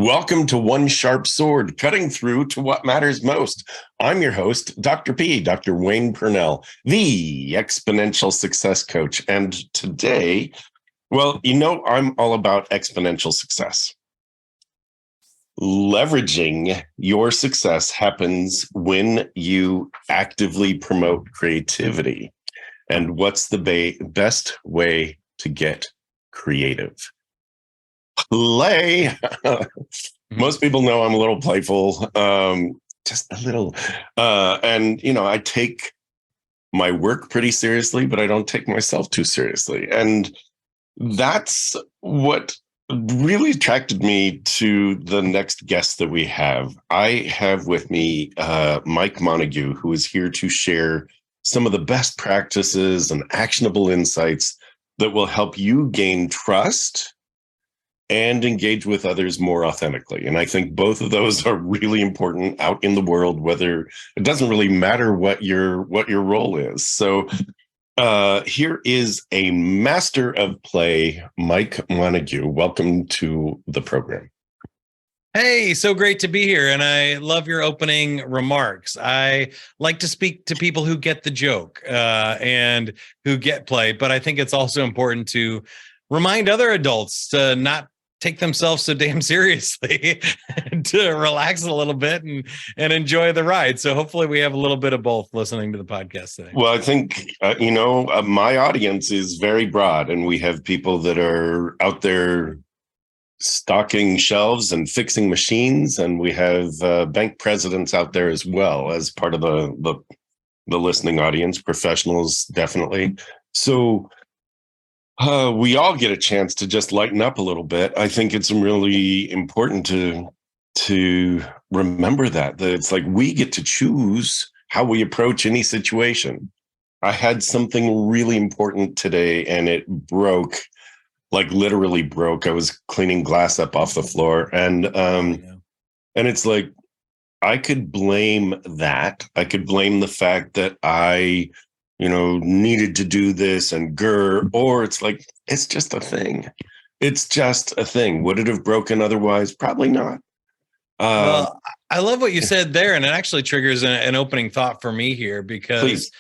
Welcome to One Sharp Sword, cutting through to what matters most. I'm your host, Dr. P, Dr. Wayne Pernell, the Exponential Success Coach. And today, I'm all about exponential success. Leveraging your success happens when you actively promote creativity. And what's the best way to get creative? Play. Most people know I'm a little playful, just a little. I take my work pretty seriously, but I don't take myself too seriously. And that's what really attracted me to the next guest that we have. I have with me Mike Montague, who is here to share some of the best practices and actionable insights that will help you gain trust and engage with others more authentically. And I think both of those are really important out in the world, whether it doesn't really matter what your role is. So here is a master of play, Mike Montague. Welcome to the program. Hey, so great to be here. And I love your opening remarks. I like to speak to people who get the joke and who get play. But I think it's also important to remind other adults to not take themselves so damn seriously and to relax a little bit and enjoy the ride. So hopefully we have a little bit of both listening to the podcast today. Well, I think, my audience is very broad, and we have people that are out there stocking shelves and fixing machines. And we have bank presidents out there as well as part of the listening audience, professionals, definitely. So we all get a chance to just lighten up a little bit. I think it's really important to remember that it's like we get to choose how we approach any situation. I had something really important today and it broke, like literally broke. I was cleaning glass up off the floor and it's like, I could blame that. I could blame the fact that I needed to do this or it's like, it's just a thing. It's just a thing. Would it have broken otherwise? Probably not. Well, I love what you said there. And it actually triggers an opening thought for me here because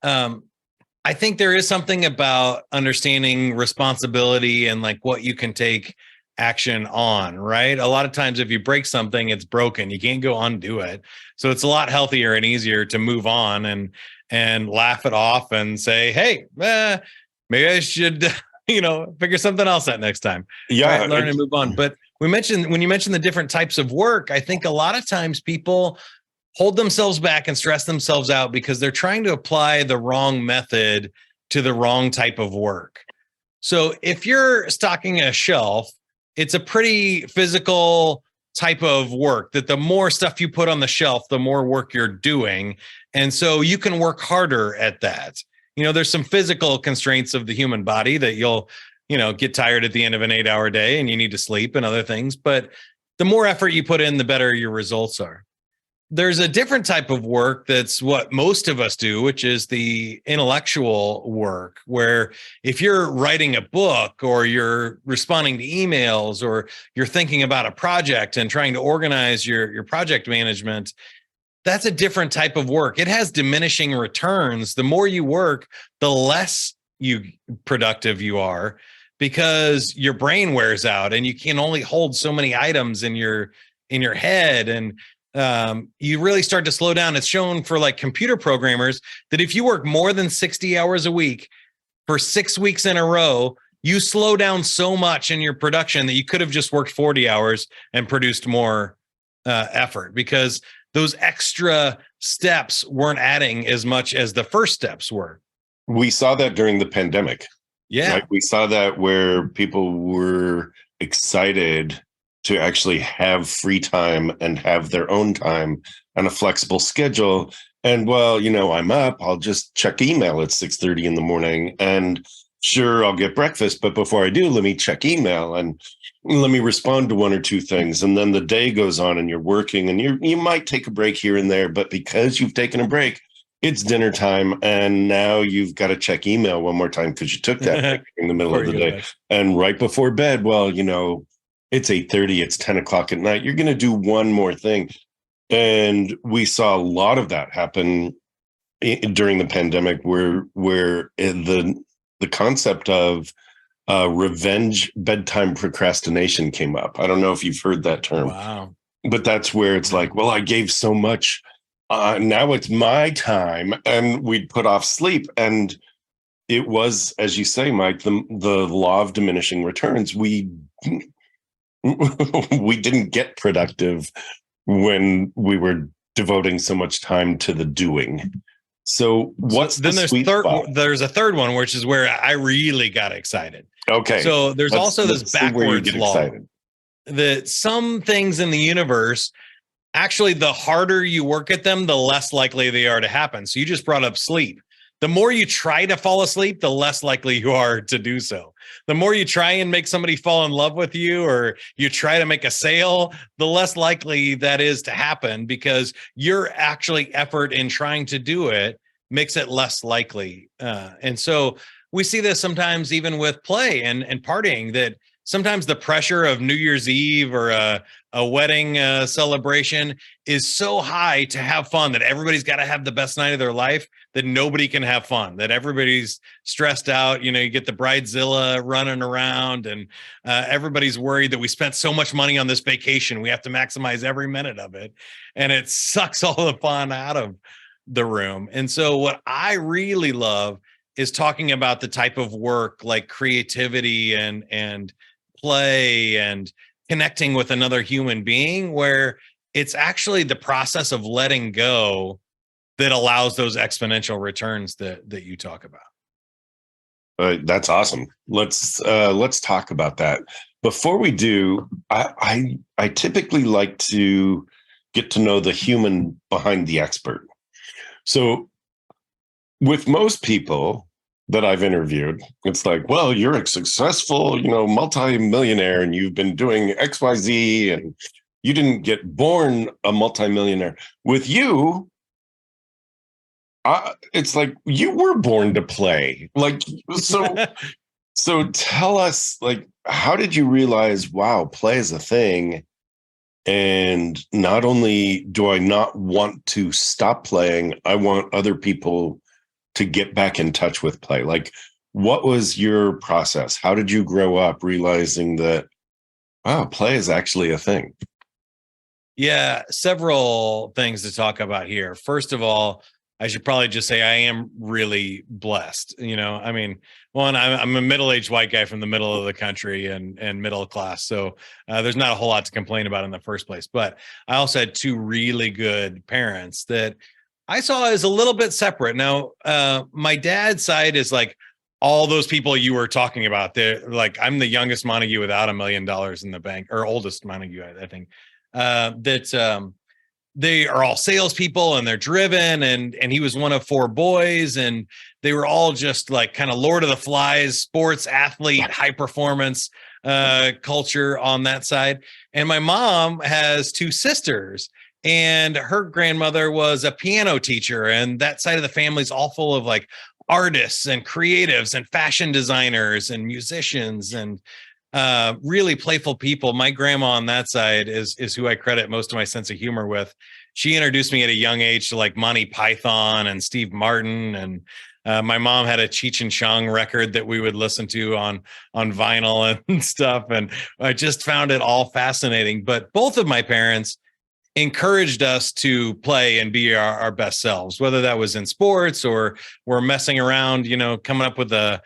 I think there is something about understanding responsibility and like what you can take action on, right? A lot of times if you break something, it's broken. You can't go undo it. So it's a lot healthier and easier to move on and laugh it off and say, hey, maybe I should, figure something else out next time. Yeah. Right? Learn and move on. But when you mentioned the different types of work, I think a lot of times people hold themselves back and stress themselves out because they're trying to apply the wrong method to the wrong type of work. So if you're stocking a shelf, it's a pretty physical type of work that the more stuff you put on the shelf, the more work you're doing. And so you can work harder at that. There's some physical constraints of the human body that you'll, get tired at the end of an 8-hour day and you need to sleep and other things. But the more effort you put in, the better your results are. There's a different type of work that's what most of us do, which is the intellectual work, where if you're writing a book or you're responding to emails or you're thinking about a project and trying to organize your project management, that's a different type of work. It has diminishing returns. The more you work, the less productive you are because your brain wears out and you can only hold so many items in your head. And you really start to slow down. It's shown for like computer programmers that if you work more than 60 hours a week for 6 weeks in a row, you slow down so much in your production that you could have just worked 40 hours and produced more effort because those extra steps weren't adding as much as the first steps were. We saw that during the pandemic. Yeah. Right? We saw that where people were excited to actually have free time and have their own time and a flexible schedule. And I'm up, I'll just check email at 6:30 in the morning and sure, I'll get breakfast. But before I do, let me check email and let me respond to one or two things. And then the day goes on and you're working and you might take a break here and there, but because you've taken a break, it's dinner time. And now you've got to check email one more time because you took that break in the middle of the day. And right before bed, it's 8:30, it's 10 o'clock at night. You're going to do one more thing. And we saw a lot of that happen during the pandemic, where the concept of revenge bedtime procrastination came up. I don't know if you've heard that term. Wow. But that's where it's like, well, I gave so much. Now it's my time. And we'd put off sleep. And it was, as you say, Mike, the law of diminishing returns. We didn't get productive when we were devoting so much time to the doing. So what's then the sweet spot? There's a third one, which is where I really got excited. Okay. So there's also this backwards law excited. that some things in the universe, actually, the harder you work at them, the less likely they are to happen. So you just brought up sleep. The more you try to fall asleep, the less likely you are to do so. The more you try and make somebody fall in love with you, or you try to make a sale, the less likely that is to happen, because your actually effort in trying to do it makes it less likely. And so we see this sometimes even with play and partying, that sometimes the pressure of New Year's Eve or a wedding celebration is so high to have fun, that everybody's got to have the best night of their life, that nobody can have fun, that everybody's stressed out. You know, you get the bridezilla running around, and everybody's worried that we spent so much money on this vacation, we have to maximize every minute of it. And it sucks all the fun out of the room. And so what I really love is talking about the type of work like creativity and play and connecting with another human being, where it's actually the process of letting go that allows those exponential returns that you talk about. That's awesome. Let's talk about that. Before we do, I typically like to get to know the human behind the expert. So with most people that I've interviewed, it's like, well, you're a successful, multi-millionaire, and you've been doing XYZ, and you didn't get born a multi-millionaire. With you, it's like you were born to play. Like, so tell us, like, how did you realize, wow, play is a thing? And not only do I not want to stop playing, I want other people to get back in touch with play. Like, what was your process? How did you grow up realizing that, wow, play is actually a thing? Yeah, several things to talk about here. First of all, I should probably just say I am really blessed. I mean, one, I'm a middle-aged white guy from the middle of the country and middle class. So there's not a whole lot to complain about in the first place. But I also had two really good parents that I saw as a little bit separate. Now, my dad's side is like all those people you were talking about. They're like, I'm the youngest Montague without $1 million in the bank, or oldest Montague, I think. They are all salespeople, and they're driven, and he was one of four boys, and they were all just like kind of Lord of the Flies, sports athlete, high performance culture on that side. And my mom has two sisters, and her grandmother was a piano teacher, and that side of the family is all full of like artists and creatives and fashion designers and musicians and really playful people. My grandma on that side is who I credit most of my sense of humor with. She introduced me at a young age to like Monty Python and Steve Martin, and my mom had a Cheech and Chong record that we would listen to on vinyl and stuff, and I just found it all fascinating. But both of my parents encouraged us to play and be our best selves, whether that was in sports or we're messing around, coming up with a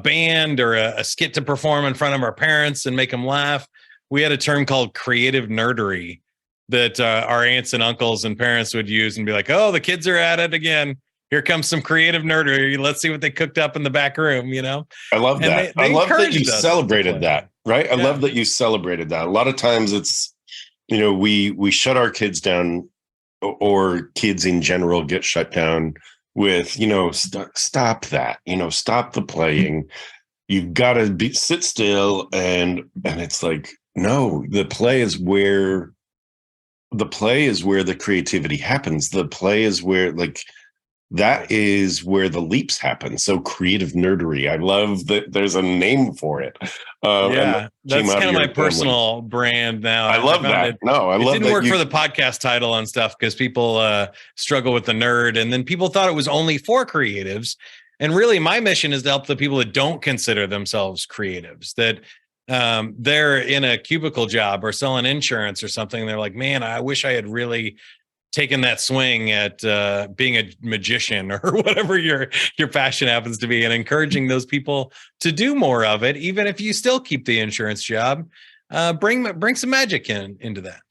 band or a skit to perform in front of our parents and make them laugh. We had a term called creative nerdery that our aunts and uncles and parents would use and be like, oh, the kids are at it again. Here comes some creative nerdery. Let's see what they cooked up in the back room, I love that. I love that you celebrated that, right? I love that you celebrated that. A lot of times it's, we shut our kids down, or kids in general get shut down with, stop that, stop the playing. You've got to sit still. And it's like, no, the play is where the creativity happens. The play is where, like, that is where the leaps happen. So Creative Nerdery. I love that there's a name for it. Yeah, that's kind of my family. personal brand now. I love found that. It, no, I it love didn't that work for the podcast title and stuff because people struggle with the nerd. And then people thought it was only for creatives. And really, my mission is to help the people that don't consider themselves creatives, that they're in a cubicle job or selling insurance or something. They're like, man, I wish I had really taken that swing at being a magician or whatever your passion happens to be, and encouraging those people to do more of it, even if you still keep the insurance job. Bring some magic into that.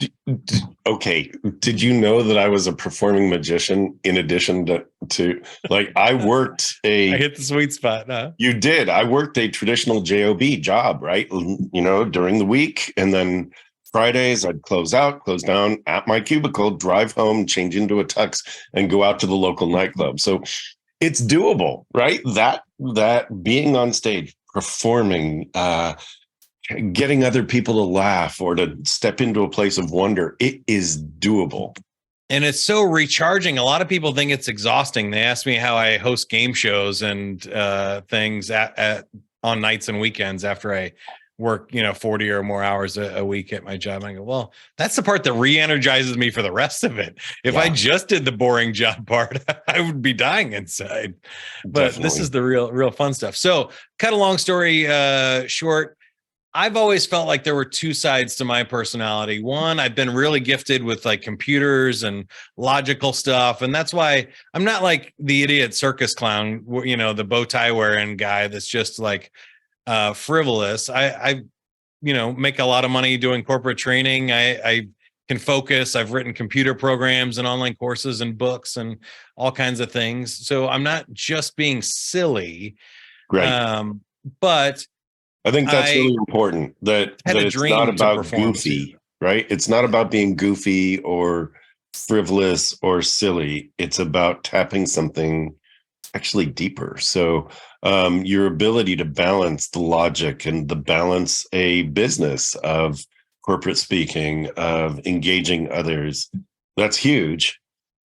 Okay. Did you know that I was a performing magician in addition to like I worked I hit the sweet spot, huh? You did. I worked a traditional job job, right? During the week, and then Fridays I'd close down at my cubicle, drive home, change into a tux, and go out to the local nightclub. So it's doable, right? That being on stage, performing, getting other people to laugh or to step into a place of wonder, it is doable. And it's so recharging. A lot of people think it's exhausting. They ask me how I host game shows and things on nights and weekends after I work, 40 or more hours a week at my job. I go, well, that's the part that re-energizes me for the rest of it. If I just did the boring job part, I would be dying inside. But Definitely. This is the real fun stuff. So cut a long story short, I've always felt like there were two sides to my personality. One, I've been really gifted with like computers and logical stuff. And that's why I'm not like the idiot circus clown, the bow tie wearing guy that's just like frivolous. I make a lot of money doing corporate training. I can focus. I've written computer programs and online courses and books and all kinds of things. So I'm not just being silly. Right. But I think that's really important that it's not about goofy, right? It's not about being goofy or frivolous or silly. It's about tapping something actually deeper. So your ability to balance the logic and the balance a business of corporate speaking, of engaging others, that's huge.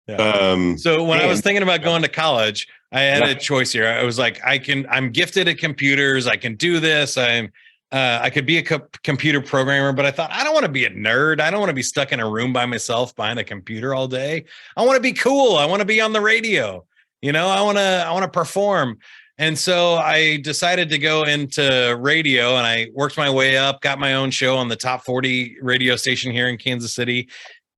Yeah. So when I was thinking about going to college, I had a choice here. I was like, I'm gifted at computers. I can do this. I could be a computer programmer, but I thought, I don't want to be a nerd. I don't want to be stuck in a room by myself behind a computer all day. I want to be cool. I want to be on the radio. I want to perform. And so I decided to go into radio, and I worked my way up, got my own show on the top 40 radio station here in Kansas City.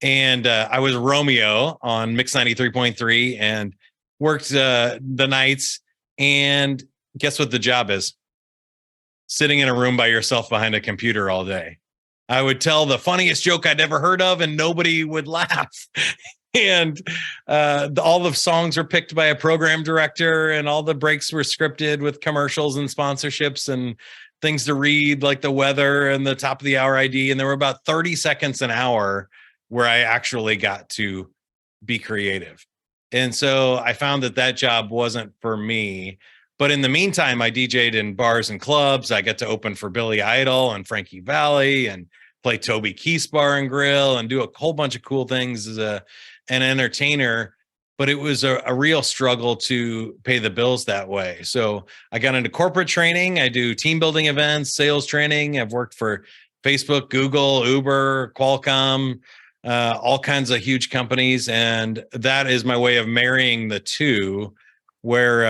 And I was Romeo on Mix 93.3 and worked the nights. And guess what the job is? Sitting in a room by yourself behind a computer all day. I would tell the funniest joke I'd ever heard of and nobody would laugh. And all the songs were picked by a program director, and all the breaks were scripted with commercials and sponsorships and things to read, like the weather and the top of the hour ID. And there were about 30 seconds an hour where I actually got to be creative. And so I found that job wasn't for me. But in the meantime, I DJ'd in bars and clubs. I got to open for Billy Idol and Frankie Valli and play Toby Keith's Bar and Grill and do a whole bunch of cool things as an entertainer. But it was a real struggle to pay the bills that way. So I got into corporate training. I do team building events, sales training. I've worked for Facebook, Google, Uber, Qualcomm, all kinds of huge companies. And that is my way of marrying the two, where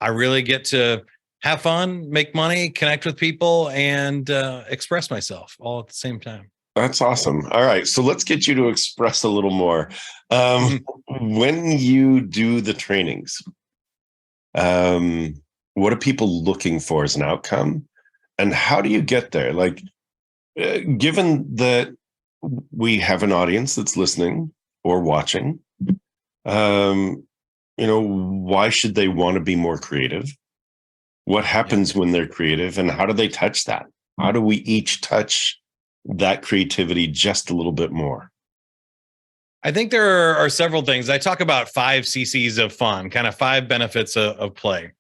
I really get to have fun, make money, connect with people, and express myself all at the same time. That's awesome. All right. So let's get you to express a little more. When you do the trainings, what are people looking for as an outcome? And how do you get there? Like, given that we have an audience that's listening or watching, why should they want to be more creative? What happens when they're creative, and how do they touch that? How do we each touch that creativity just a little bit more? I think there are several things. I talk about 5 cc's of fun, kind of 5 benefits of play.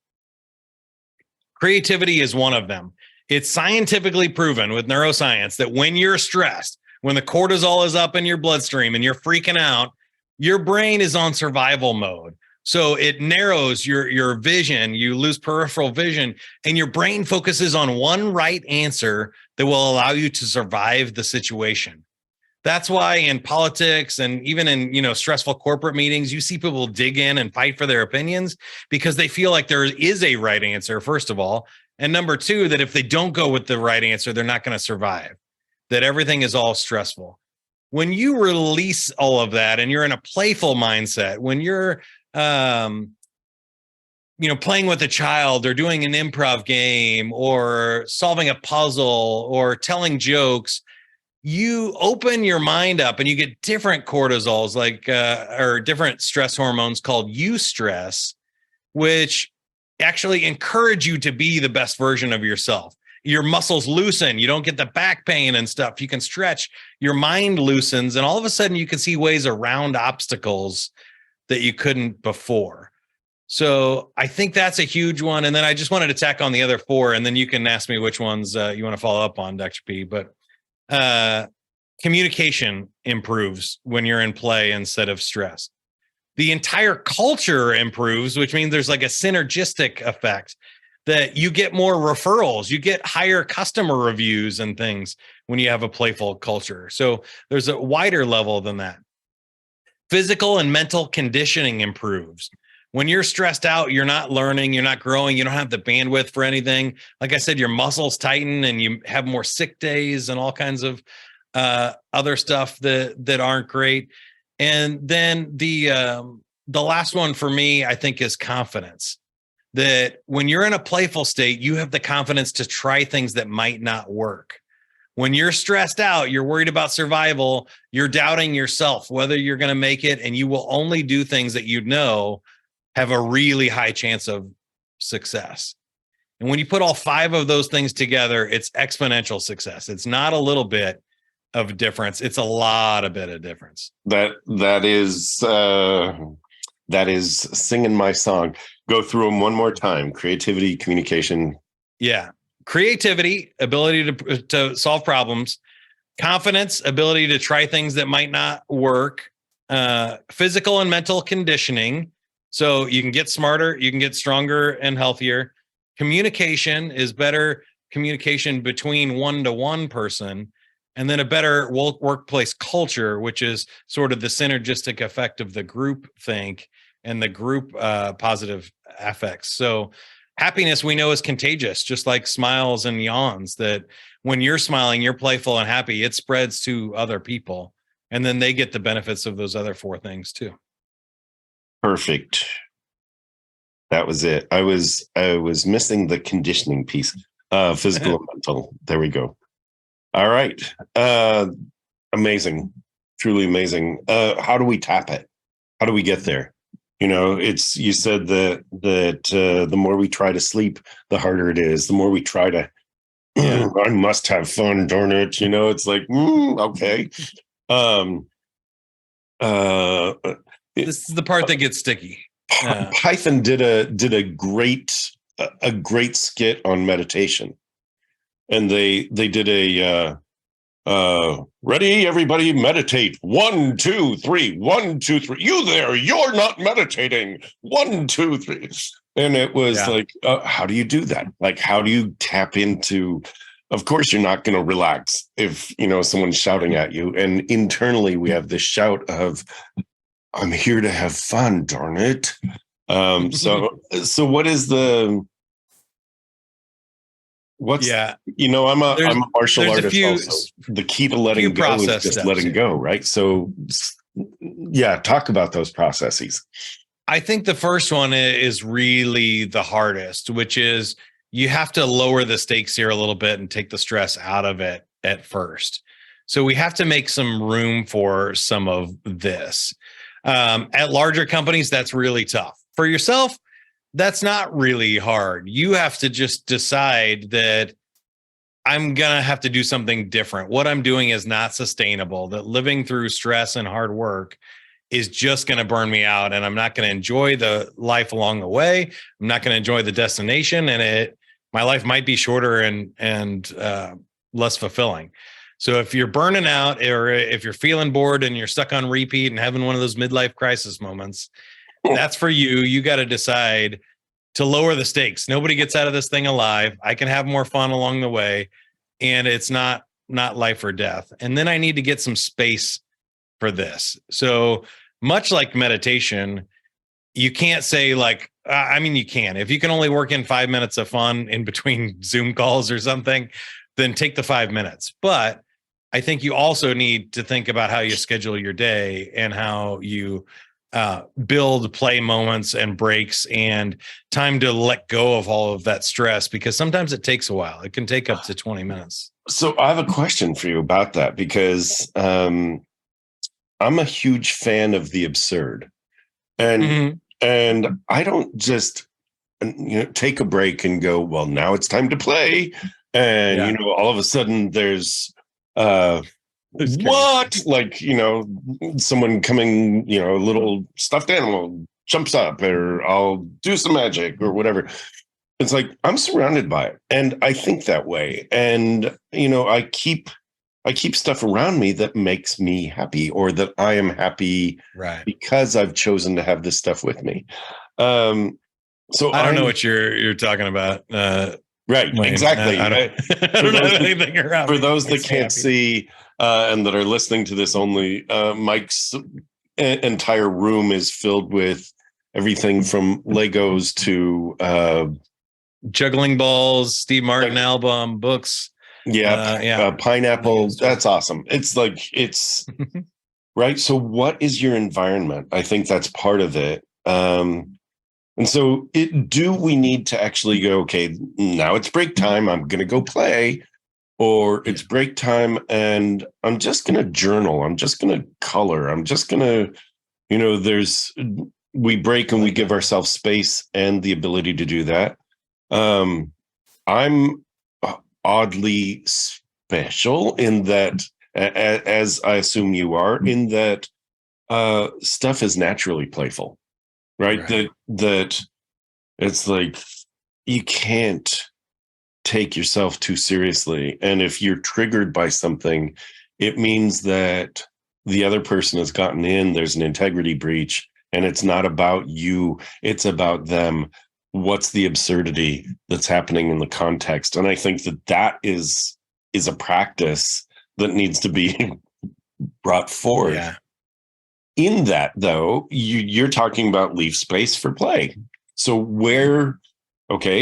Creativity is one of them. It's scientifically proven with neuroscience that when you're stressed, when the cortisol is up in your bloodstream and you're freaking out, your brain is on survival mode. So it narrows your vision, you lose peripheral vision, and your brain focuses on one right answer that will allow you to survive the situation. That's why in politics and even in, stressful corporate meetings, you see people dig in and fight for their opinions because they feel like there is a right answer, first of all. And number two, that if they don't go with the right answer, they're not going to survive, that everything is all stressful. When you release all of that and you're in a playful mindset, when you're playing with a child or doing an improv game or solving a puzzle or telling jokes, you open your mind up and you get different cortisols or different stress hormones called eustress, which actually encourage you to be the best version of yourself. Your muscles loosen. You don't get the back pain and stuff. You can stretch. Your mind loosens. And all of a sudden you can see ways around obstacles that you couldn't before. So I think that's a huge one. And then I just wanted to tack on the other four, and then you can ask me which ones you want to follow up on, Dr. P. But communication improves when you're in play instead of stress. The entire culture improves, which means there's like a synergistic effect that you get more referrals, you get higher customer reviews and things when you have a playful culture. So there's a wider level than that. Physical and mental conditioning improves. When you're stressed out, you're not learning, you're not growing, you don't have the bandwidth for anything. Like I said, your muscles tighten and you have more sick days and all kinds of other stuff that aren't great. And then the last one for me, I think, is confidence. That when you're in a playful state, you have the confidence to try things that might not work. When you're stressed out, you're worried about survival, you're doubting yourself, whether you're going to make it, and you will only do things that have a really high chance of success. And when you put all five of those things together, it's exponential success. It's not a little bit of difference. It's a lot of bit of difference. That is singing my song. Go through them one more time. Creativity, communication. Yeah. Creativity, ability to solve problems. Confidence, ability to try things that might not work. Physical and mental conditioning. So you can get smarter, you can get stronger and healthier. Communication is better communication between one-to-one person, and then a better workplace culture, which is sort of the synergistic effect of the group think and the group positive affects. So happiness, we know, is contagious, just like smiles and yawns, that when you're smiling, you're playful and happy, it spreads to other people, and then they get the benefits of those other four things too. Perfect. That was it. I was missing the conditioning piece. Physical and mental. There we go. All right. Amazing. Truly amazing. How do we tap it? How do we get there? You said that the more we try to sleep, the harder it is. The more we try to, I must have fun, darn it. It's like, okay. This is the part that gets sticky. Python did a great skit on meditation, and they did a ready, everybody, meditate. 1, 2, 3. 1, 2, 3. You there? You're not meditating. 1, 2, 3. And it was like, how do you do that? Like, how do you tap into? Of course, you're not going to relax if someone's shouting at you. And internally, we have this shout of, I'm here to have fun, darn it. So what is the, I'm a martial artist also. The key to letting go is just steps, letting go, right? So talk about those processes. I think the first one is really the hardest, which is you have to lower the stakes here a little bit and take the stress out of it at first. So we have to make some room for some of this. At larger companies, that's really tough. For yourself, that's not really hard. You have to just decide that I'm going to have to do something different. What I'm doing is not sustainable, that living through stress and hard work is just going to burn me out, and I'm not going to enjoy the life along the way. I'm not going to enjoy the destination, and my life might be shorter and less fulfilling. So if you're burning out, or if you're feeling bored and you're stuck on repeat and having one of those midlife crisis moments, That's for you. You got to decide to lower the stakes. Nobody gets out of this thing alive. I can have more fun along the way, and it's not life or death. And then I need to get some space for this. So much like meditation, you can't say like, I mean, you can. If you can only work in 5 minutes of fun in between Zoom calls or something, then take the 5 minutes. But I think you also need to think about how you schedule your day and how you build play moments and breaks and time to let go of all of that stress, because sometimes it takes a while. It can take up to 20 minutes. So I have a question for you about that, because I'm a huge fan of the absurd. And I don't just take a break and go, well, now it's time to play. And all of a sudden there's what? Like, someone coming, a little stuffed animal jumps up, or I'll do some magic or whatever. It's like, I'm surrounded by it. And I think that way. And, I keep stuff around me that makes me happy, or that I am happy because I've chosen to have this stuff with me. So I don't know what you're talking about. Right. Wayne. Exactly. I don't know anything around. For those that can't see and that are listening to this only, Mike's entire room is filled with everything from Legos to juggling balls, Steve Martin album, books. Pineapple. That's awesome. It's like, it's right. So what is your environment? I think that's part of it. And so do we need to actually go, okay, now it's break time, I'm going to go play, or it's break time and I'm just going to journal, I'm just going to color, I'm just going to, we break and we give ourselves space and the ability to do that. I'm oddly special in that, as I assume you are, in that stuff is naturally playful. Right. That it's like, you can't take yourself too seriously. And if you're triggered by something, it means that the other person has gotten in, there's an integrity breach, and it's not about you, it's about them. What's the absurdity that's happening in the context? And I think that is a practice that needs to be brought forward. Yeah. In that, though, you're talking about leave space for play. So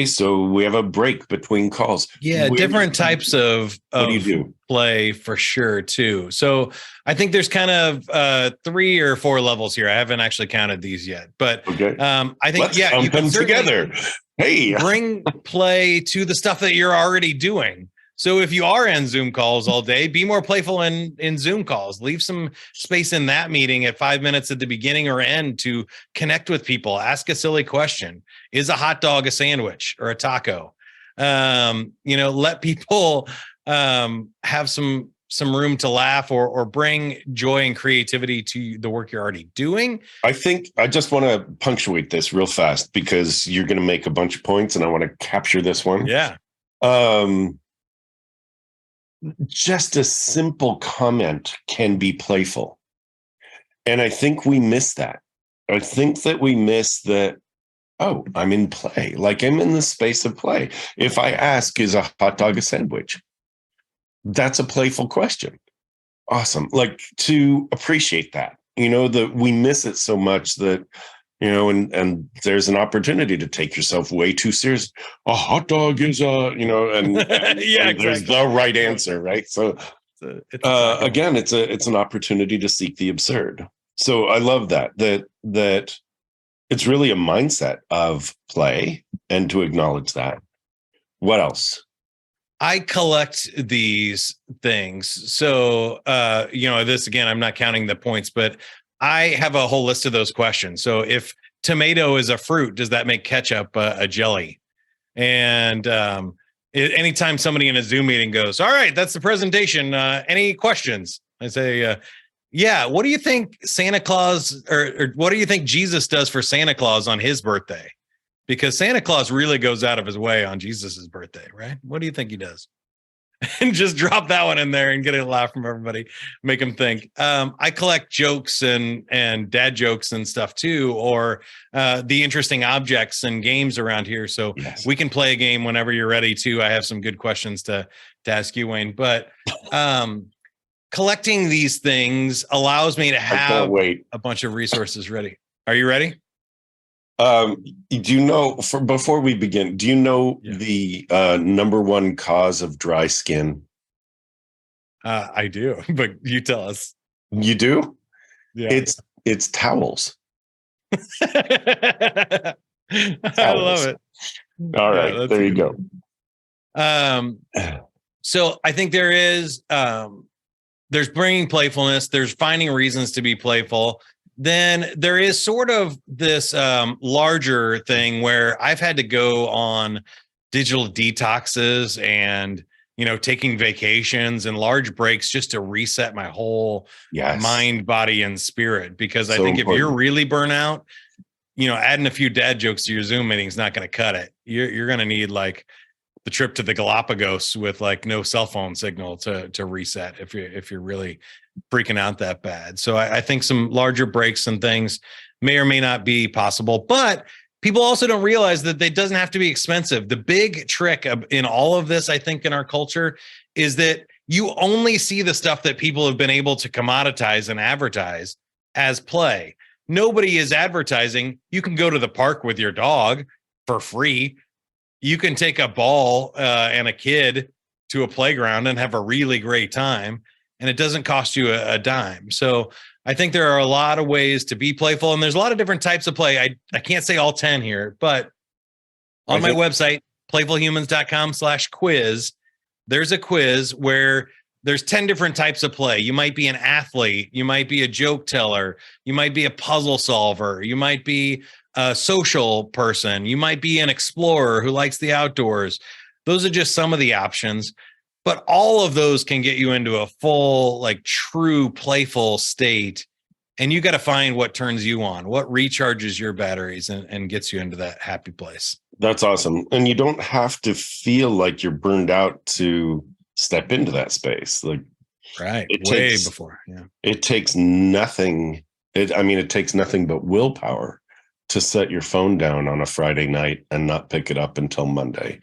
so we have a break between calls. Yeah, different types of what do you do? Play for sure, too. So I think there's kind of 3 or 4 levels here. I haven't actually counted these yet, but I think, let's count them together. Hey, bring play to the stuff that you're already doing. So if you are in Zoom calls all day, be more playful in Zoom calls. Leave some space in that meeting at 5 minutes at the beginning or end to connect with people. Ask a silly question. Is a hot dog a sandwich or a taco? Let people have some room to laugh or bring joy and creativity to the work you're already doing. I think I just want to punctuate this real fast, because you're going to make a bunch of points and I want to capture this one. Yeah. Just a simple comment can be playful. And I think we miss that. I think that we miss that, oh, I'm in play. Like, I'm in the space of play. If I ask, is a hot dog a sandwich? That's a playful question. Awesome. Like, to appreciate that, that we miss it so much that, and there's an opportunity to take yourself way too serious. A hot dog is and there's the right answer, right? So again, it's an opportunity to seek the absurd. So I love that it's really a mindset of play, and to acknowledge that. What else? I collect these things. So this, again, I'm not counting the points, but I have a whole list of those questions. So if tomato is a fruit, does that make ketchup a jelly? And anytime somebody in a Zoom meeting goes, all right, that's the presentation. Any questions? I say, yeah. What do you think Santa Claus or what do you think Jesus does for Santa Claus on his birthday? Because Santa Claus really goes out of his way on Jesus's birthday, right? What do you think he does? and just drop that one in there and get a laugh from everybody, make them think. I collect jokes and dad jokes and stuff too, or the interesting objects and games around here. So Yes. we can play a game whenever you're ready too. I have some good questions to ask you, Wayne, but collecting these things allows me to have a bunch of resources ready. Are you ready? Do you know, before we begin, do you know the number one cause of dry skin? I do, but you tell us. You do? Yeah. It's towels. I love it. All right, there you go. So I think there's bringing playfulness, there's finding reasons to be playful. Then there is sort of this larger thing where I've had to go on digital detoxes and, taking vacations and large breaks just to reset my whole mind, body, and spirit. Because I think if you're really burnt out, adding a few dad jokes to your Zoom meeting is not going to cut it. You're going to need like the trip to the Galapagos with like no cell phone signal to reset if you're really freaking out that bad. So I think some larger breaks and things may or may not be possible, but people also don't realize that it doesn't have to be expensive. The big trick in all of this, I think, in our culture is that you only see the stuff that people have been able to commoditize and advertise as play. Nobody is advertising. You can go to the park with your dog for free. You can take a ball and a kid to a playground and have a really great time, and it doesn't cost you a dime. So I think there are a lot of ways to be playful, and there's a lot of different types of play. I can't say all 10 here, but on my website, playfulhumans.com/quiz, there's a quiz where there's 10 different types of play. You might be an athlete. You might be a joke teller. You might be a puzzle solver. You might be a social person. You might be an explorer who likes the outdoors. Those are just some of the options, but all of those can get you into a full, like true playful state. And you got to find what turns you on, what recharges your batteries and gets you into that happy place. That's awesome. And you don't have to feel like you're burned out to step into that space. Like, right. Before. Yeah. It takes nothing. It takes nothing but willpower to set your phone down on a Friday night and not pick it up until Monday.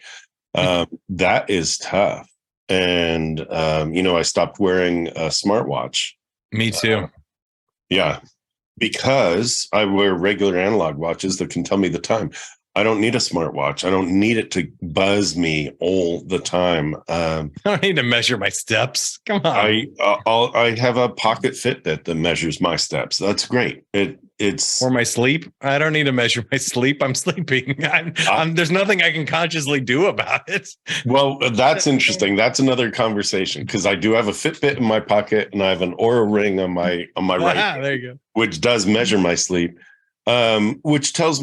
That is tough. And, I stopped wearing a smartwatch. Me too. Yeah, because I wear regular analog watches that can tell me the time. I don't need a smartwatch. I don't need it to buzz me all the time. I don't need to measure my steps. Come on. I have a pocket Fitbit that measures my steps. That's great. It's or my sleep. I don't need to measure my sleep. I'm sleeping. There's nothing I can consciously do about it. Well, that's interesting. That's another conversation because I do have a Fitbit in my pocket and I have an Oura ring on my right, there you go, which does measure my sleep. Which does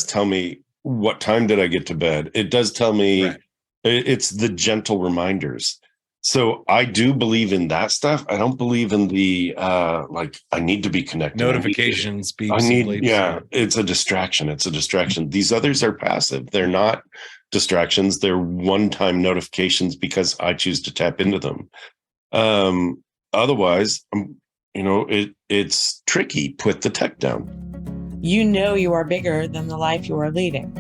tell me what time did I get to bed. It does tell me It's the gentle reminders. So I do believe in that stuff. I don't believe in the I need to be connected. Notifications, it's a distraction. It's a distraction. These others are passive. They're not distractions. They're one-time notifications because I choose to tap into them. Otherwise, it's tricky. Put the tech down. You are bigger than the life you are leading.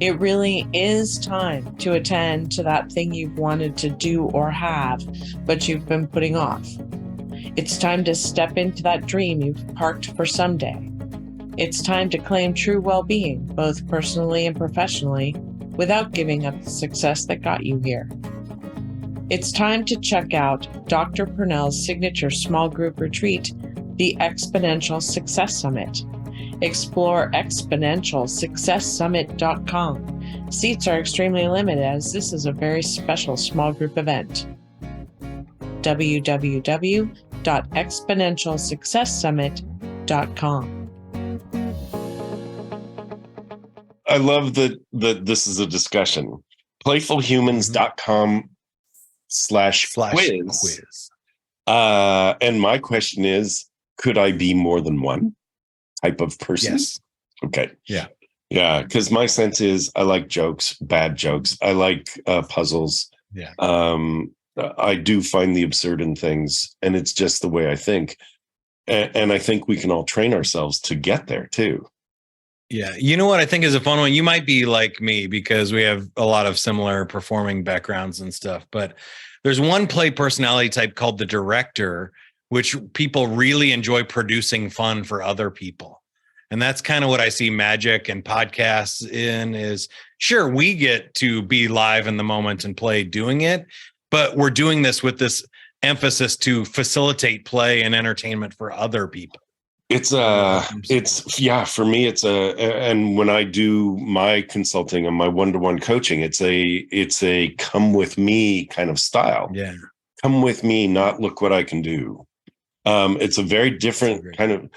It really is time to attend to that thing you've wanted to do or have, but you've been putting off. It's time to step into that dream you've parked for someday. It's time to claim true well-being, both personally and professionally, without giving up the success that got you here. It's time to check out Dr. Pernell's signature small group retreat, the Exponential Success Summit. Explore exponentialsuccesssummit.com. Seats are extremely limited as this is a very special small group event. www.exponentialsuccesssummit.com. I love that this is a discussion. Playfulhumans.com/quiz. And my question is, could I be more than one type of person? Yes. Okay. Yeah. Yeah. Because my sense is I like jokes, bad jokes. I like puzzles. Yeah. I do find the absurd in things, and it's just the way I think. And I think we can all train ourselves to get there too. Yeah. You know what I think is a fun one? You might be like me because we have a lot of similar performing backgrounds and stuff, but there's one play personality type called the director, which people really enjoy producing fun for other people. And that's kind of what I see magic and podcasts in is sure, we get to be live in the moment and play doing it, but we're doing this with this emphasis to facilitate play and entertainment for other people. For me, and when I do my consulting and my one-to-one coaching, it's a come with me kind of style. Yeah. Come with me, not look what I can do. It's a very different kind of,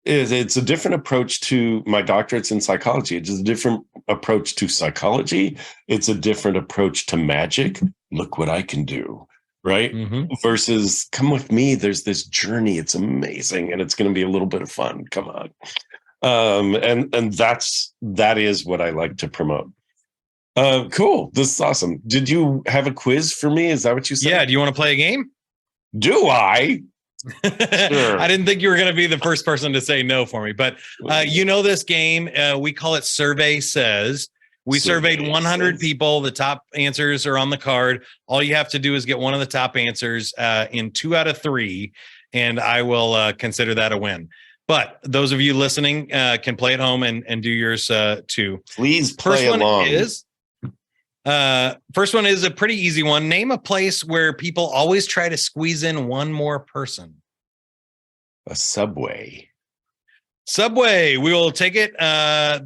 it's a different approach to my doctorate's in psychology. It's a different approach to psychology. It's a different approach to magic. Look what I can do. Right. Mm-hmm. Versus come with me. There's this journey. It's amazing. And it's going to be a little bit of fun. Come on. And that is what I like to promote. Cool. This is awesome. Did you have a quiz for me? Is that what you said? Yeah. Do you want to play a game? Do I? Sure. I didn't think you were going to be the first person to say no for me, but you know this game. We call it Survey Says. We surveyed 100 people. The top answers are on the card. All you have to do is get one of the top answers in 2 out of 3, and I will consider that a win. But those of you listening can play at home and do yours too. Please play along. First one is a pretty easy one. Name a place where people always try to squeeze in one more person. A subway. Subway, we will take it.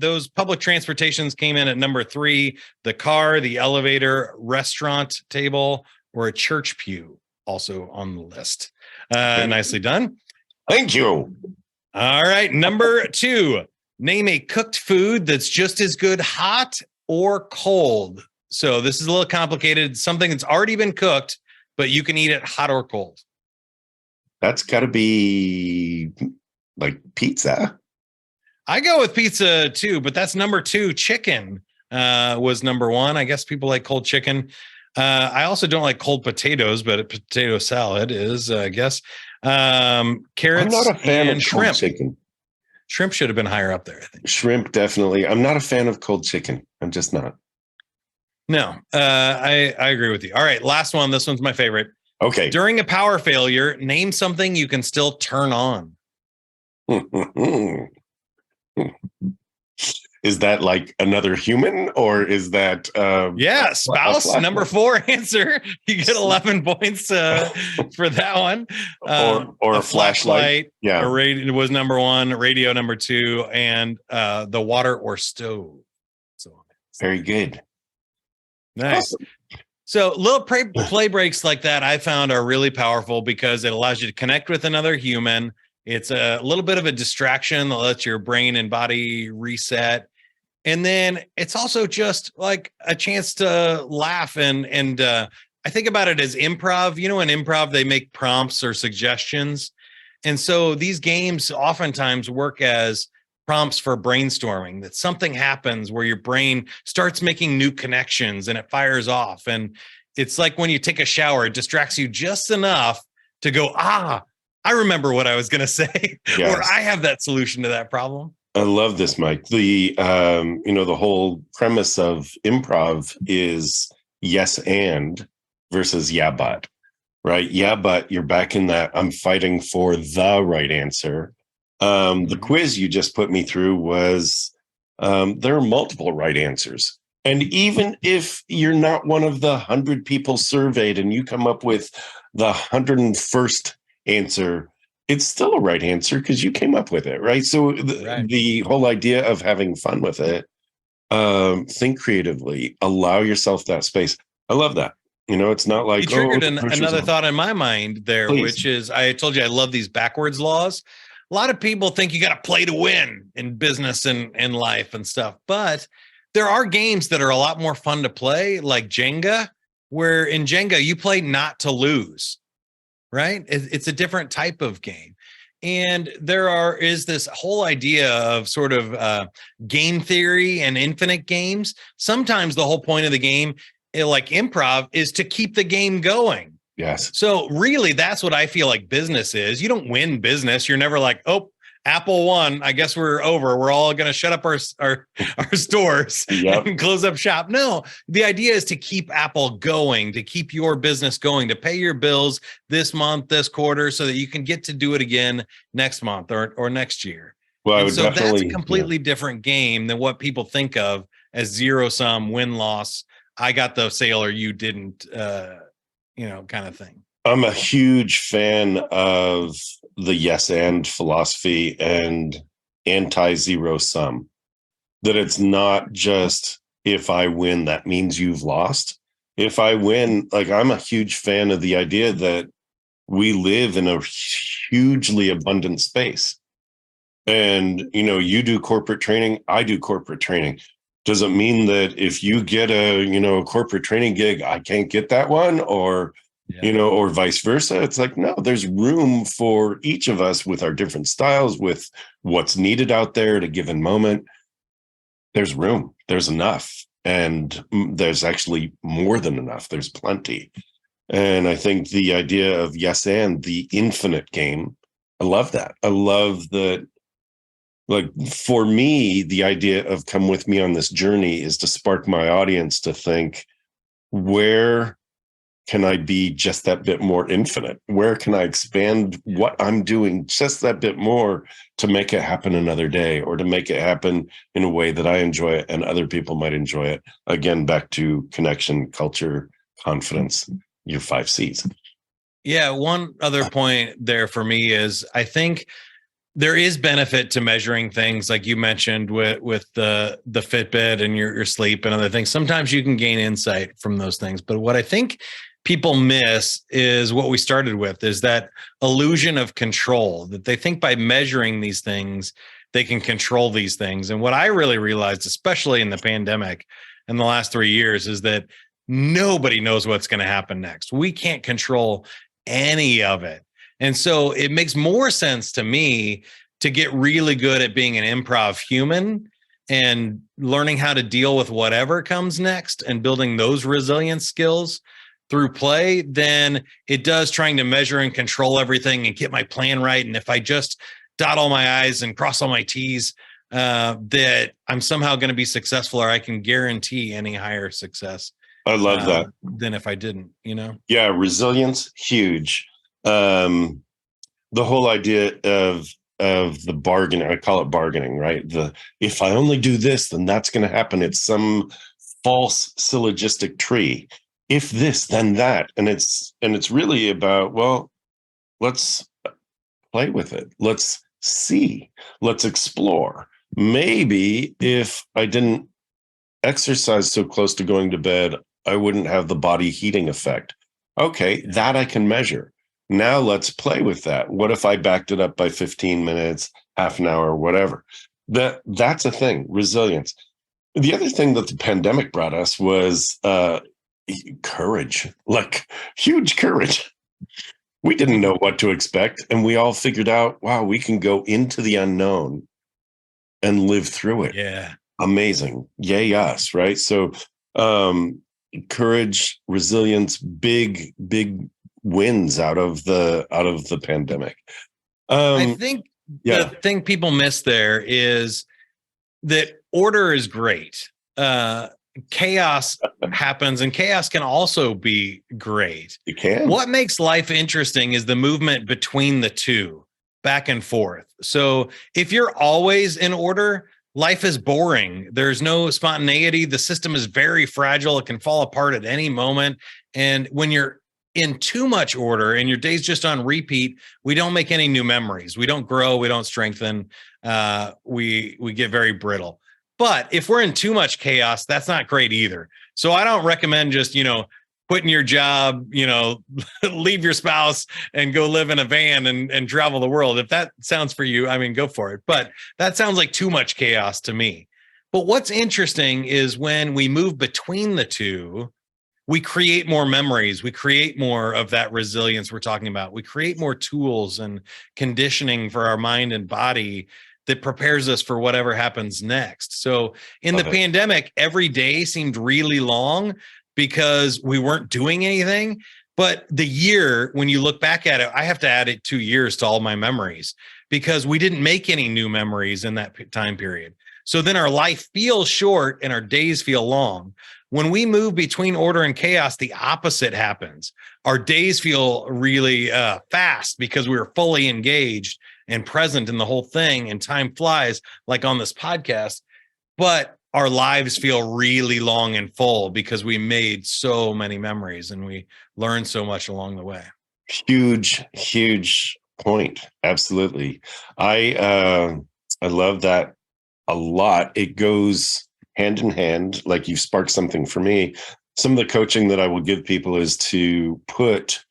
Those public transportations came in at number 3, the car, the elevator, restaurant table, or a church pew, also on the list. Nicely done. Thank you. All right. Number 2, name a cooked food that's just as good hot or cold. So this is a little complicated. Something that's already been cooked, but you can eat it hot or cold. That's got to be like pizza. I go with pizza too, but that's number 2. Chicken was number 1. I guess people like cold chicken. I also don't like cold potatoes, but a potato salad is, I guess. Carrots I'm not a fan and of shrimp. Cold chicken. Shrimp should have been higher up there, I think. Shrimp, definitely. I'm not a fan of cold chicken. I'm just not. No, I agree with you. All right, last one. This one's my favorite. Okay. During a power failure, name something you can still turn on. Is that like another human, or is that spouse? Number 4 answer. You get 11 points for that one. Or a flashlight. Yeah. A radio was number 1, radio number 2, and the water or stove. So very good. Nice. Awesome. So little play breaks like that I found are really powerful because it allows you to connect with another human. It's a little bit of a distraction that lets your brain and body reset. And then it's also just like a chance to laugh. And I think about it as improv. You know, in improv, they make prompts or suggestions. And so these games oftentimes work as prompts for brainstorming, that something happens where your brain starts making new connections and it fires off. And it's like when you take a shower, it distracts you just enough to go, I remember what I was going to say, yes. Or I have that solution to that problem. I love this, Mike. The whole premise of improv is yes and versus yeah but, right? Yeah, but you're back in that I'm fighting for the right answer. The quiz you just put me through was there are multiple right answers. And even if you're not one of the 100 people surveyed and you come up with the 101st answer, it's still a right answer because you came up with it, right? So the whole idea of having fun with it, think creatively, allow yourself that space. I love that. You know, it's not like you triggered another thought in my mind there, Please. Which is I told you I love these backwards laws. A lot of people think you got to play to win in business and life and stuff, but there are games that are a lot more fun to play, like Jenga, where in Jenga you play not to lose, right? It's a different type of game. And is this whole idea of sort of game theory and infinite games. Sometimes the whole point of the game like improv is to keep the game going. Yes. So really, that's what I feel like business is. You don't win business. You're never like, oh, Apple won. I guess we're over. We're all going to shut up our stores and close up shop. No, the idea is to keep Apple going, to keep your business going, to pay your bills this month, this quarter, so that you can get to do it again next month or next year. Well, I would so definitely, that's a completely different game than what people think of as zero sum win loss. I got the sale or you didn't, kind of thing. I'm a huge fan of the yes and philosophy and anti-zero sum. That it's not just if I win, that means you've lost. If I win, like I'm a huge fan of the idea that we live in a hugely abundant space. And, you do corporate training, I do corporate training. Does it mean that if you get a corporate training gig, I can't get that one? Or or vice versa? It's like, no, there's room for each of us with our different styles, with what's needed out there at a given moment. There's room, there's enough. And there's actually more than enough. There's plenty. And I think the idea of yes and the infinite game, I love that. I love that. Like for me, the idea of come with me on this journey is to spark my audience to think, where can I be just that bit more infinite? Where can I expand what I'm doing just that bit more to make it happen another day, or to make it happen in a way that I enjoy it and other people might enjoy it? Again, back to connection, culture, confidence, your 5 C's. Yeah. One other point there for me is I think there is benefit to measuring things like you mentioned with the Fitbit and your sleep and other things. Sometimes you can gain insight from those things. But what I think people miss is what we started with, is that illusion of control, that they think by measuring these things, they can control these things. And what I really realized, especially in the pandemic in the last 3 years, is that nobody knows what's going to happen next. We can't control any of it. And so it makes more sense to me to get really good at being an improv human and learning how to deal with whatever comes next and building those resilience skills through play than it does trying to measure and control everything and get my plan right. And if I just dot all my I's and cross all my T's, that I'm somehow going to be successful, or I can guarantee any higher success. I love that. Than if I didn't, Yeah, resilience, huge. The whole idea of the bargaining, I call it bargaining, right? If I only do this, then that's going to happen. It's some false syllogistic tree. If this, then that. And it's really about, well, let's play with it. Let's see, let's explore. Maybe if I didn't exercise so close to going to bed, I wouldn't have the body heating effect. Okay, that I can measure. Now let's play with that. What if I backed it up by 15 minutes, half an hour, whatever? That's a thing, resilience. The other thing that the pandemic brought us was courage, like huge courage. We didn't know what to expect. And we all figured out, wow, we can go into the unknown and live through it. Yeah. Amazing. Yay, us, right? So courage, resilience, big wins out of the pandemic. I think the thing people miss there is that order is great. Chaos happens, and chaos can also be great. It can. What makes life interesting is the movement between the two, back and forth. So if you're always in order, life is boring. There's no spontaneity. The system is very fragile. It can fall apart at any moment. And when you're in too much order and your day's just on repeat, we don't make any new memories. We don't grow. We don't strengthen. We get very brittle. But if we're in too much chaos, that's not great either. So I don't recommend just, quitting your job, leave your spouse and go live in a van and travel the world. If that sounds for you, I mean, go for it. But that sounds like too much chaos to me. But what's interesting is when we move between the two, we create more memories. We create more of that resilience we're talking about. We create more tools and conditioning for our mind and body that prepares us for whatever happens next. So in the pandemic, every day seemed really long, because we weren't doing anything. But the year, when you look back at it, I have to add it 2 years to all my memories because we didn't make any new memories in that time period. So then our life feels short and our days feel long. When we move between order and chaos, the opposite happens. Our days feel really fast because we were fully engaged and present in the whole thing, and time flies, like on this podcast. But our lives feel really long and full because we made so many memories and we learned so much along the way. Huge point. Absolutely. I love that a lot. It goes hand in hand. Like, you've sparked something for me. Some of the coaching that I will give people is to put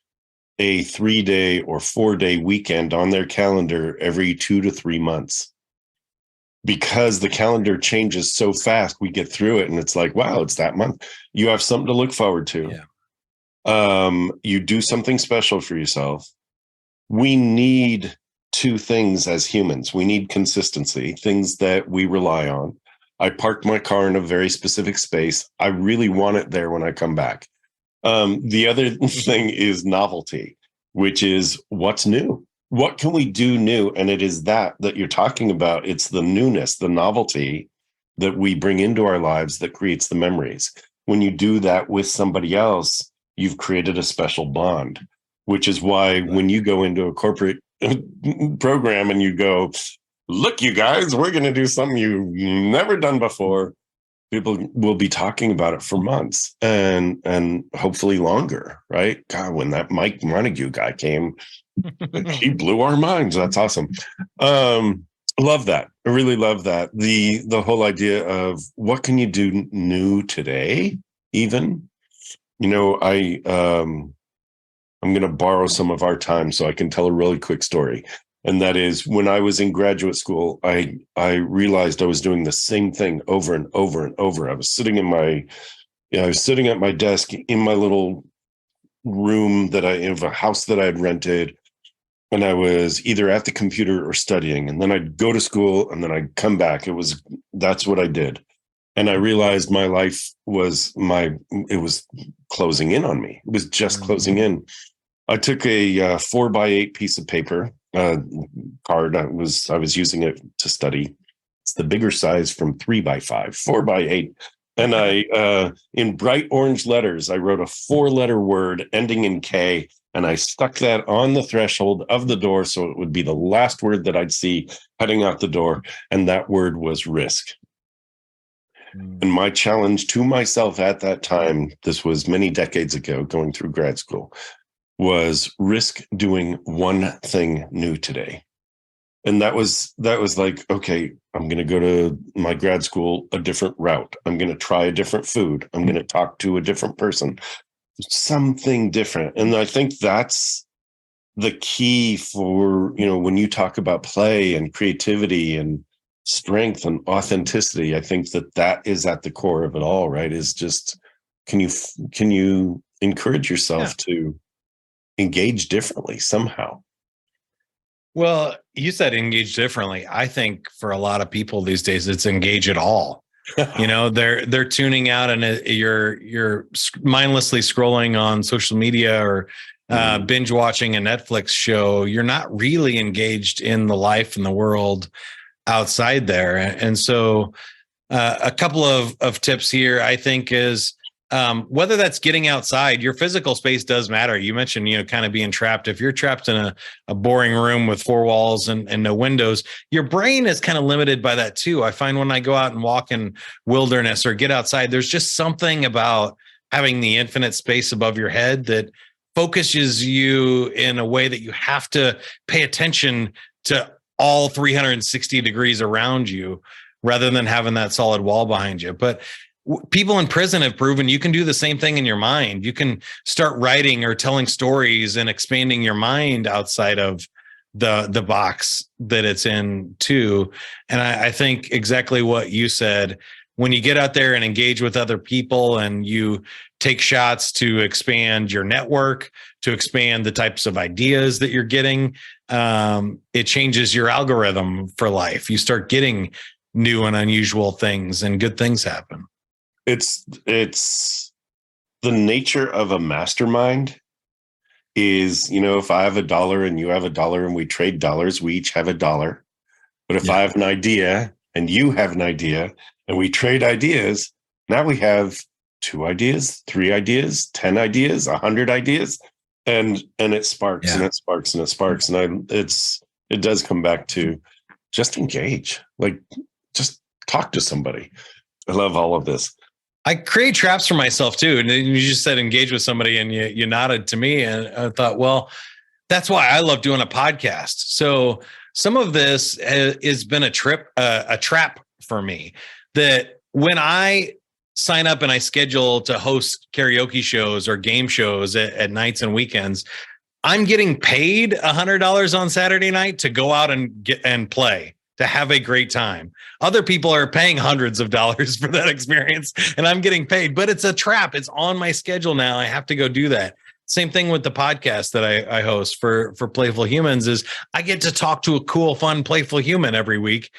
a 3-day or 4-day weekend on their calendar every 2 to 3 months. Because the calendar changes so fast, we get through it and it's like, wow, it's that month. You have something to look forward to. Yeah. You do something special for yourself. We need 2 things as humans. We need consistency, things that we rely on. I parked my car in a very specific space. I really want it there when I come back. The other thing is novelty, which is what's new. What can we do new? And it is that you're talking about. It's the newness, the novelty that we bring into our lives that creates the memories. When you do that with somebody else, you've created a special bond, which is why when you go into a corporate program and you go, look, you guys, we're going to do something you've never done before. People will be talking about it for months and hopefully longer, right? God, when that Mike Montague guy came, he blew our minds. That's awesome. Love that. I really love that. The whole idea of what can you do new today, even, I'm going to borrow some of our time so I can tell a really quick story. And that is, when I was in graduate school, I realized I was doing the same thing over and over and over. I was sitting at my desk in my little room of a house that I had rented. And I was either at the computer or studying. And then I'd go to school and then I'd come back. That's what I did. And I realized my life was closing in on me. It was just closing in. I took a 4x8 piece of paper, card. I was using it to study. It's the bigger size from 3x5, 4x8. And I, in bright orange letters, I wrote a 4-letter word ending in K, and I stuck that on the threshold of the door so it would be the last word that I'd see heading out the door. And that word was risk. And my challenge to myself at that time, this was many decades ago, going through grad school, was risk doing one thing new today. And that was like, okay, I'm going to go to my grad school a different route. I'm going to try a different food. I'm going to talk to a different person, something different. And I think that's the key for, when you talk about play and creativity and strength and authenticity, I think that is at the core of it all, right? Is just, can you encourage yourself to engage differently somehow? Well, you said engage differently. I think for a lot of people these days, it's engage at all. They're tuning out and you're mindlessly scrolling on social media or binge watching a Netflix show. You're not really engaged in the life and the world outside there. And so a couple of tips here, I think, is whether that's getting outside, your physical space does matter. You mentioned, kind of being trapped. If you're trapped in a boring room with 4 walls and no windows, your brain is kind of limited by that too. I find when I go out and walk in wilderness or get outside, there's just something about having the infinite space above your head that focuses you in a way that you have to pay attention to all 360 degrees around you rather than having that solid wall behind you. But people in prison have proven you can do the same thing in your mind. You can start writing or telling stories and expanding your mind outside of the box that it's in too. And I think exactly what you said, when you get out there and engage with other people and you take shots to expand your network, to expand the types of ideas that you're getting, it changes your algorithm for life. You start getting new and unusual things and good things happen. It's the nature of a mastermind is, if I have $1 and you have $1 and we trade dollars, we each have $1. But if I have an idea and you have an idea and we trade ideas, now we have 2 ideas, 3 ideas, 10 ideas, 100 ideas, and it sparks and it sparks and it sparks. And it does come back to just engage, like just talk to somebody. I love all of this. I create traps for myself too. And you just said engage with somebody and you nodded to me. And I thought, well, that's why I love doing a podcast. So some of this has been a trap for me, that when I sign up and I schedule to host karaoke shows or game shows at nights and weekends, I'm getting paid $100 on Saturday night to go out and play, to have a great time. Other people are paying hundreds of dollars for that experience, and I'm getting paid, but it's a trap. It's on my schedule now. I have to go do that. Same thing with the podcast that I host for Playful Humans is I get to talk to a cool, fun, playful human every week.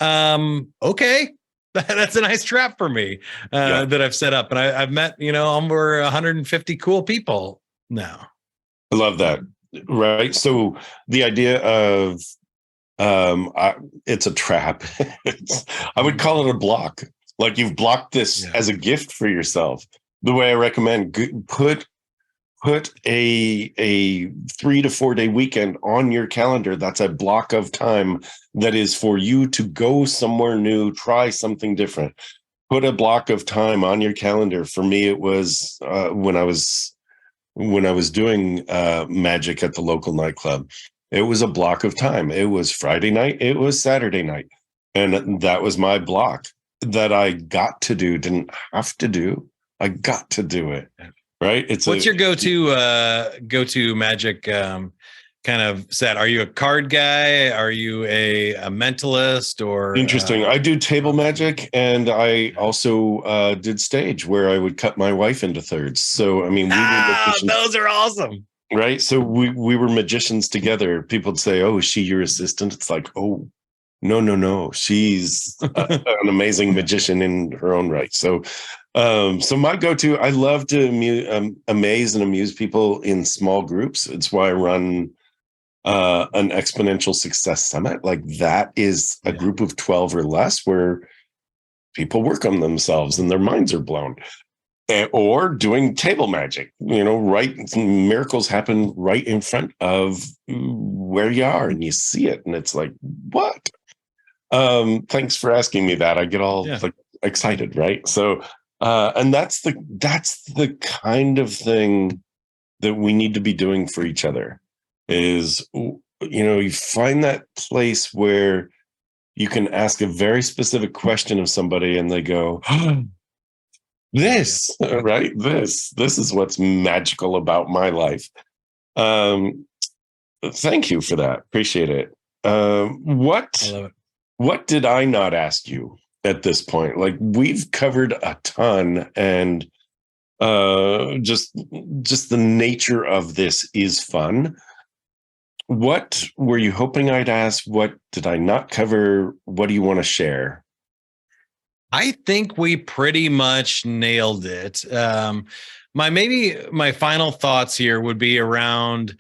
Okay. That's a nice trap for me that I've set up. And I've met, over 150 cool people now. I love that. Right. So the idea of it's a trap. I would call it a block. Like you've blocked this as a gift for yourself. The way I recommend, put a 3 to 4 day weekend on your calendar. That's a block of time that is for you to go somewhere new, try something different. Put a block of time on your calendar. For me, it was when I was doing magic at the local nightclub. It was a block of time. It was Friday night. It was Saturday night. And that was my block that I got to do, didn't have to do. I got to do it. Right. What's your go-to magic kind of set? Are you a card guy? Are you a mentalist or? Interesting. I do table magic, and I also did stage where I would cut my wife into thirds. So, I mean, those are awesome. Right. So we were magicians together. People would say, "Oh, is she your assistant?" It's like, "Oh, no. She's an amazing magician in her own right." So my go-to, I love to amaze and amuse people in small groups. It's why I run an Exponential Success Summit. Like that is a group of 12 or less where people work on themselves and their minds are blown. Or doing table magic, right? Miracles happen right in front of where you are and you see it. And it's like, what? Thanks for asking me that. I get all excited, right? So, and that's the kind of thing that we need to be doing for each other is, you find that place where you can ask a very specific question of somebody and they go, this, right? This is what's magical about my life. Thank you for that. Appreciate it. I love it. What did I not ask you at this point? Like we've covered a ton, and just the nature of this is fun. What were you hoping I'd ask? What did I not cover? What do you want to share? I think we pretty much nailed it. My final thoughts here would be around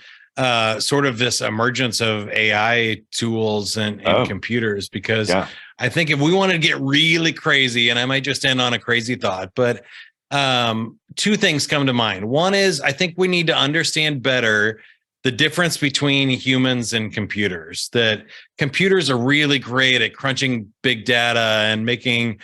sort of this emergence of AI tools and computers, because I think if we want to get really crazy, and I might just end on a crazy thought, but 2 things come to mind. One is I think we need to understand better the difference between humans and computers, that computers are really great at crunching big data and making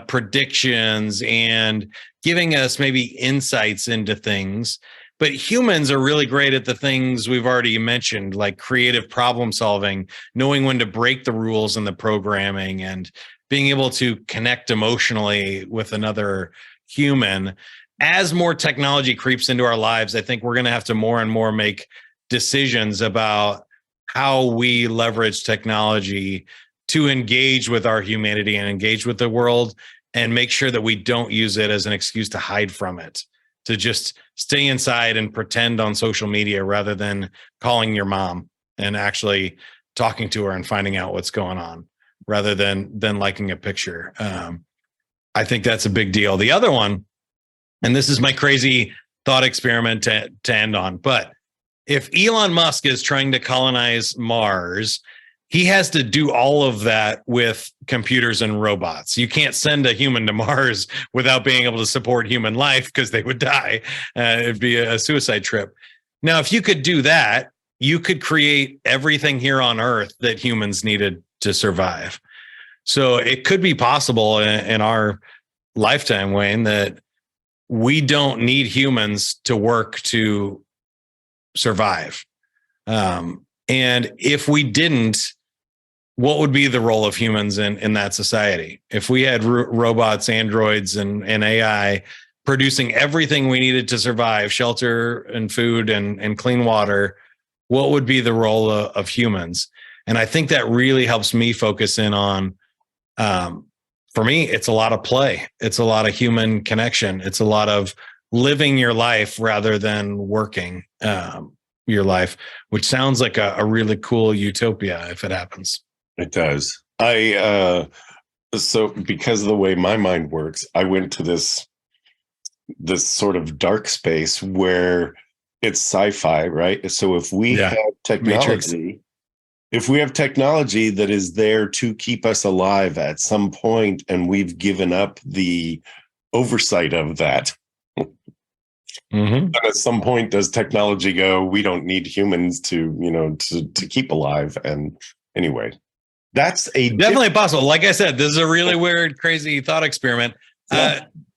predictions and giving us maybe insights into things. But humans are really great at the things we've already mentioned, like creative problem solving, knowing when to break the rules in the programming, and being able to connect emotionally with another human. As more technology creeps into our lives, I think we're going to have to more and more make decisions about how we leverage technology to engage with our humanity and engage with the world, and make sure that we don't use it as an excuse to hide from it, to just stay inside and pretend on social media rather than calling your mom and actually talking to her and finding out what's going on rather than liking a picture. I think that's a big deal. The other one and this is my crazy thought experiment to end on, but if Elon Musk is trying to colonize Mars, he has to do all of that with computers and robots. You can't send a human to Mars without being able to support human life because they would die. It'd be a suicide trip. Now, if you could do that, you could create everything here on Earth that humans needed to survive. So it could be possible in our lifetime, Wayne, that we don't need humans to work to survive. And if we didn't, what would be the role of humans in that society? If we had robots, androids, and AI producing everything we needed to survive, shelter and food and clean water, what would be the role of humans? And I think that really helps me focus in on, for me, it's a lot of play. It's a lot of human connection. It's a lot of living your life rather than working your life, which sounds like a really cool utopia if it happens. It does. So because of the way my mind works, I went to this sort of dark space where it's sci-fi, right? So if we have technology, Matrix. If we have technology that is there to keep us alive at some point, and we've given up the oversight of that, and at some point does technology go, we don't need humans to keep alive? And anyway, that's definitely possible. Like I said, this is a really weird, crazy thought experiment.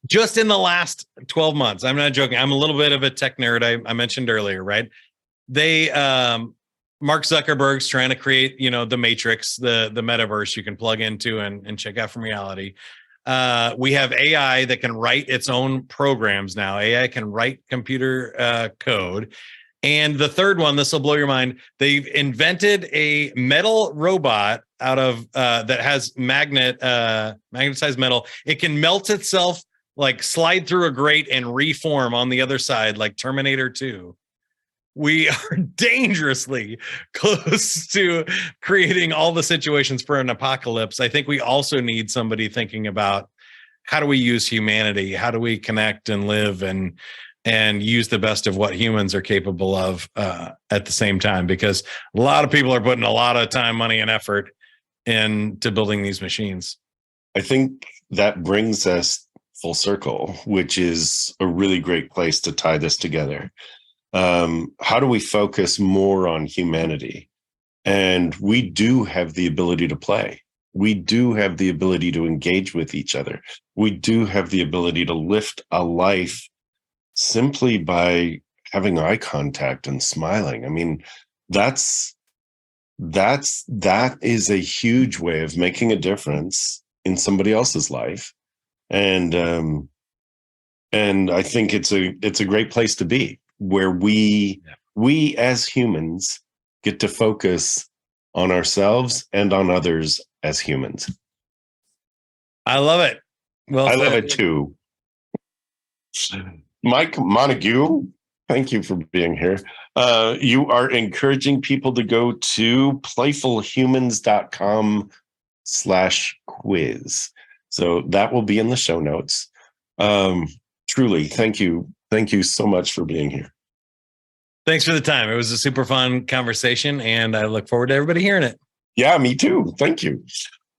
Just in the last 12 months, I'm not joking, I'm a little bit of a tech nerd. I mentioned earlier, right? They Mark Zuckerberg's trying to create, the Matrix, the metaverse you can plug into and check out from reality. We have AI that can write its own programs now. AI can write computer code. And the third one, this will blow your mind. They've invented a metal robot out of that has magnetized metal. It can melt itself, like slide through a grate and reform on the other side, like Terminator 2. We are dangerously close to creating all the situations for an apocalypse. I think we also need somebody thinking about, how do we use humanity? How do we connect and live and use the best of what humans are capable of at the same time? Because a lot of people are putting a lot of time, money, and effort into building these machines. I think that brings us full circle, which is a really great place to tie this together. How do we focus more on humanity? And we do have the ability to play. We do have the ability to engage with each other. We do have the ability to lift a life simply by having eye contact and smiling. I mean, that is a huge way of making a difference in somebody else's life. And I think it's a great place to be, where we as humans get to focus on ourselves and on others as humans. I love it. Well, I love it too. Mike Montague, thank you for being here. You are encouraging people to go to playfulhumans.com/quiz. So that will be in the show notes. Truly, thank you. Thank you so much for being here. Thanks for the time. It was a super fun conversation, and I look forward to everybody hearing it. Yeah, me too. Thank you.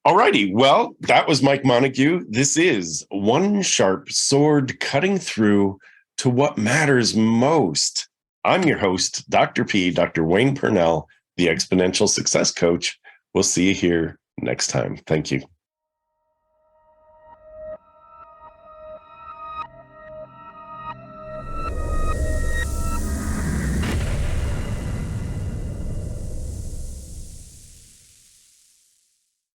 All righty. Well, that was Mike Montague. This is one sharp sword cutting through to what matters most. I'm your host, Dr. P, Dr. Wayne Pernell, the Exponential Success Coach. We'll see you here next time. Thank you.